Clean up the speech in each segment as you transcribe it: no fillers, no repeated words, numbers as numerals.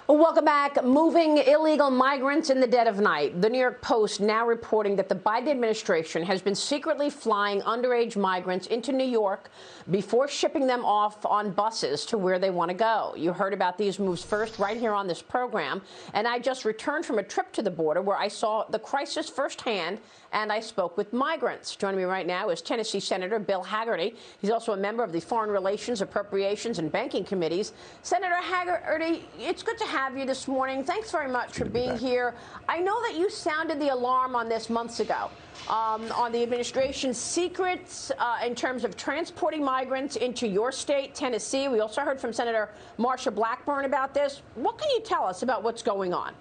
Welcome back. Moving illegal migrants in the dead of night. The New York Post now reporting that the Biden administration has been secretly flying underage migrants into New York before shipping them off on buses to where they want to go. You heard about these moves first right here on this program. And I just returned from a trip to the border where I saw the crisis firsthand and I spoke with migrants. Joining me right now is Tennessee Senator Bill Hagerty. He's also a member of the Foreign Relations, Appropriations, and Banking Committees. Senator Hagerty, it's good to have you this morning. Thanks very much for being here. I know that you sounded the alarm on this months ago, on the administration's secrets in terms of transporting migrants into your state, Tennessee. We also heard from Senator Marsha Blackburn about this. What can you tell us about what's going on?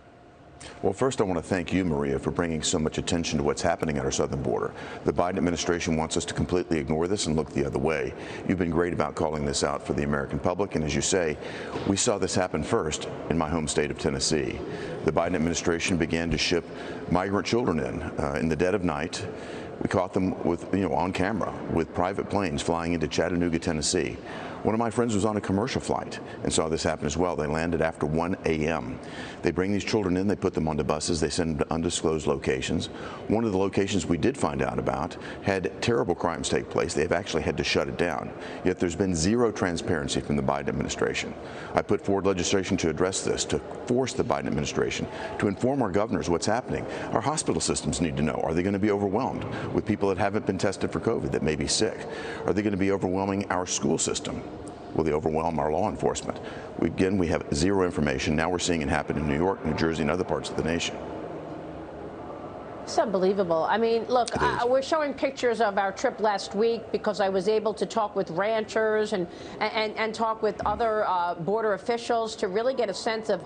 Well, first, I want to thank you, Maria, for bringing so much attention to what's happening at our southern border. The Biden administration wants us to completely ignore this and look the other way. You've been great about calling this out for the American public. And as you say, we saw this happen first in my home state of Tennessee. The Biden administration began to ship migrant children in the dead of night. We caught them with, on camera with private planes flying into Chattanooga, Tennessee. One of my friends was on a commercial flight and saw this happen as well. They landed after 1 a.m. They bring these children in, they put them onto buses, they send them to undisclosed locations. One of the locations we did find out about had terrible crimes take place. They've actually had to shut it down. Yet there's been zero transparency from the Biden administration. I put forward legislation to address this, to force the Biden administration to inform our governors what's happening. Our hospital systems need to know. Are they going to be overwhelmed with people that haven't been tested for COVID, that may be sick? Are they going to be overwhelming our school system? Will they overwhelm our law enforcement? We have zero information. Now we're seeing it happen in New York, New Jersey, and other parts of the nation. It's unbelievable. I mean, look, we're showing pictures of our trip last week because I was able to talk with ranchers and talk with other border officials to really get a sense of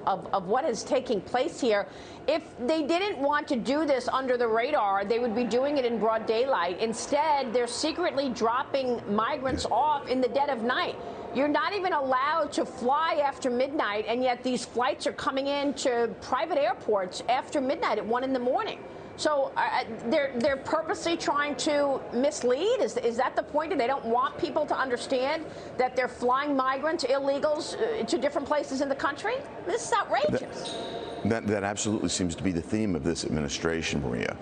what is taking place here. If they didn't want to do this under the radar, they would be doing it in broad daylight. Instead, they're secretly dropping migrants off in the dead of night. You're not even allowed to fly after midnight, and yet these flights are coming into private airports after midnight at 1 in the morning. So they're purposely trying to mislead? Is that the point? They don't want people to understand that they're flying migrants, illegals, to different places in the country? This is outrageous. That absolutely seems to be the theme of this administration, Maria.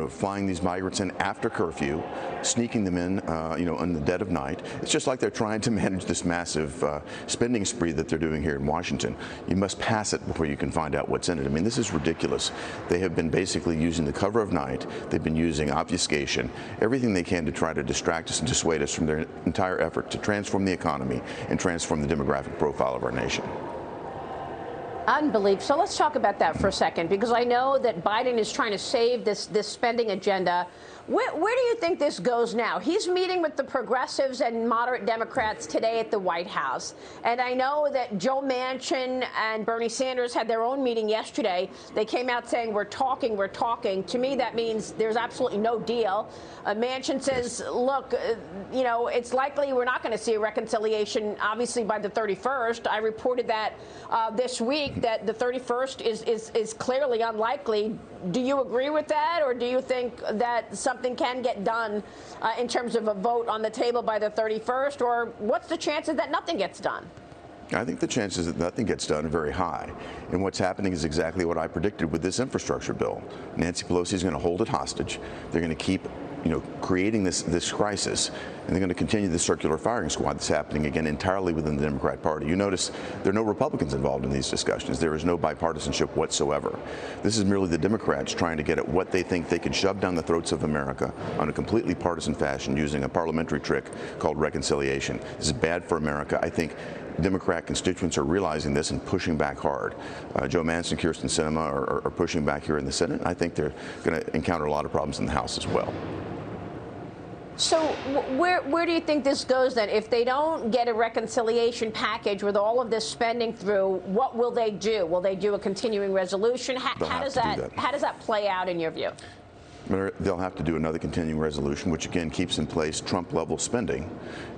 Flying these migrants in after curfew, sneaking them in, in the dead of night. It's just like they're trying to manage this massive spending spree that they're doing here in Washington. You must pass it before you can find out what's in it. I mean, this is ridiculous. They have been basically using the cover of night. They've been using obfuscation, everything they can to try to distract us and dissuade us from their entire effort to transform the economy and transform the demographic profile of our nation. Unbelievable. So let's talk about that for a second, because I know that Biden is trying to save this spending agenda. Where do you think this goes now? He's meeting with the progressives and moderate Democrats today at the White House. And I know that Joe Manchin and Bernie Sanders had their own meeting yesterday. They came out saying, we're talking, we're talking. To me, that means there's absolutely no deal. Manchin says, look, it's likely we're not going to see a reconciliation, obviously, by the 31st. I reported that this week, that the 31st is clearly unlikely. Do you agree with that, or do you think that something can get done in terms of a vote on the table by the 31st, or what's the chances that nothing gets done? I think the chances that nothing gets done are very high. And what's happening is exactly what I predicted with this infrastructure bill. Nancy Pelosi is going to hold it hostage. They're going to keep creating this crisis, and they're going to continue the circular firing squad that's happening again entirely within the Democrat Party. You notice there are no Republicans involved in these discussions. There is no bipartisanship whatsoever. This is merely the Democrats trying to get at what they think they can shove down the throats of America on a completely partisan fashion using a parliamentary trick called reconciliation. This is bad for America. I think Democrat constituents are realizing this and pushing back hard. Joe Manchin, Kyrsten Sinema are pushing back here in the Senate. I think they're going to encounter a lot of problems in the House as well. So where do you think this goes then? If they don't get a reconciliation package with all of this spending through, what will they do? Will they do a continuing resolution? How does that play out in your view? They'll have to do another continuing resolution, which again keeps in place Trump-level spending,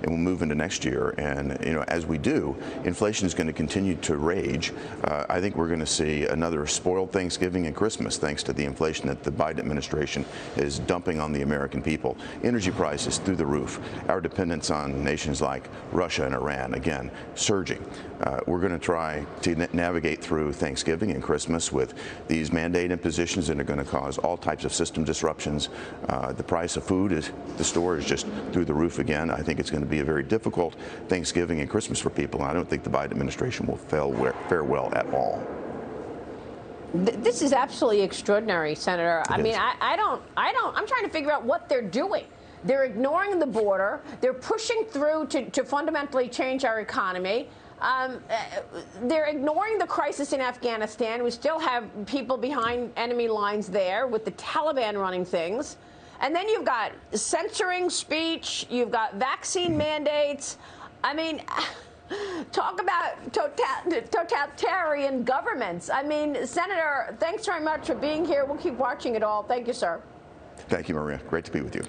and we'll move into next year. And as we do, inflation is going to continue to rage. I think we're going to see another spoiled Thanksgiving and Christmas, thanks to the inflation that the Biden administration is dumping on the American people. Energy prices through the roof. Our dependence on nations like Russia and Iran, again, surging. We're going to try to navigate through Thanksgiving and Christmas with these mandate impositions that are going to cause all types of system disruptions. The price of food at the store is just through the roof again. I think it's going to be a very difficult Thanksgiving and Christmas for people, and I don't think the Biden administration will fare well at all. This is absolutely extraordinary, Senator. I mean, I'm trying to figure out what they're doing. They're ignoring the border. They're pushing through to fundamentally change our economy. They're ignoring the crisis in Afghanistan. We still have people behind enemy lines there with the Taliban running things. And then you've got censoring speech. You've got vaccine mandates. I mean, talk about totalitarian governments. I mean, Senator, thanks very much for being here. We'll keep watching it all. Thank you, sir. Thank you, Maria. Great to be with you.